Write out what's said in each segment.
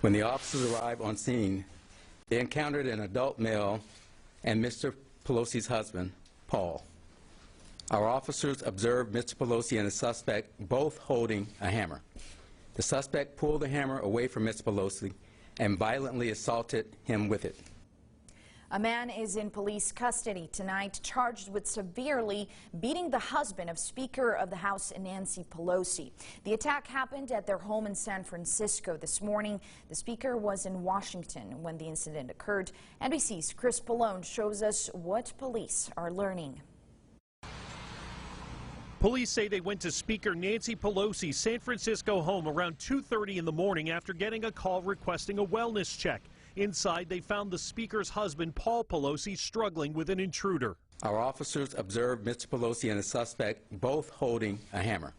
When the officers arrived on scene, they encountered an adult male and Mr. Pelosi's husband, Paul. Our officers observed Mr. Pelosi and the suspect both holding a hammer. The suspect pulled the hammer away from Mr. Pelosi and violently assaulted him with it. A man is in police custody tonight, charged with severely beating the husband of Speaker of the House Nancy Pelosi. The attack happened at their home in San Francisco this morning. The Speaker was in Washington when the incident occurred. NBC's Chris Pallone shows us what police are learning. Police say they went to Speaker Nancy Pelosi's San Francisco home around 2:30 in the morning after getting a call requesting a wellness check. Inside, they found the Speaker's husband, Paul Pelosi, struggling with an intruder. Our officers observed Mr. Pelosi and the suspect both holding a hammer.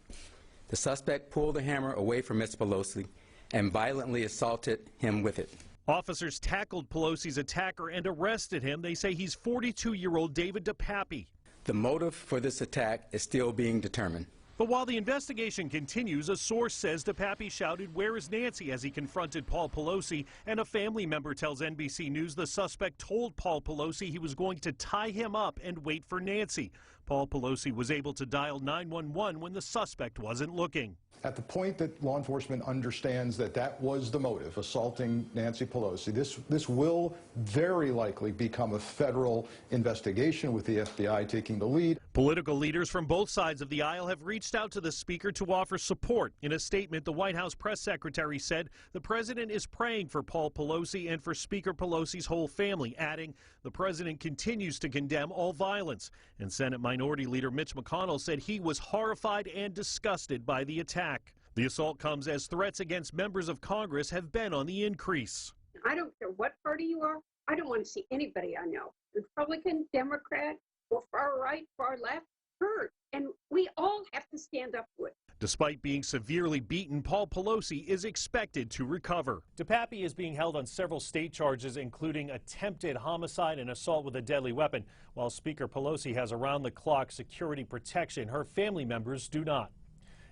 The suspect pulled the hammer away from Mr. Pelosi and violently assaulted him with it. Officers tackled Pelosi's attacker and arrested him. They say he's 42-year-old David DePappy. The motive for this attack is still being determined. But while the investigation continues, a source says DePappy shouted, "Where is Nancy?" as he confronted Paul Pelosi, and a family member tells NBC News the suspect told Paul Pelosi he was going to tie him up and wait for Nancy. Paul Pelosi was able to dial 911 when the suspect wasn't looking. At the point that law enforcement understands that that was the motive, assaulting Nancy Pelosi, this will very likely become a federal investigation with the FBI taking the lead. Political leaders from both sides of the aisle have reached out to the Speaker to offer support. In a statement, the White House press secretary said the president is praying for Paul Pelosi and for Speaker Pelosi's whole family, adding the president continues to condemn all violence. And Senate Minority Leader Mitch McConnell said he was horrified and disgusted by the attack. The assault comes as threats against members of Congress have been on the increase. I don't care what party you are. I don't want to see anybody I know, Republican, Democrat, or far right, far left, hurt. And we all have to stand up to it. Despite being severely beaten, Paul Pelosi is expected to recover. DePappy is being held on several state charges, including attempted homicide and assault with a deadly weapon. While Speaker Pelosi has around-the-clock security protection, her family members do not.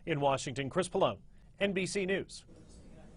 In Washington, Chris Pallone, NBC News.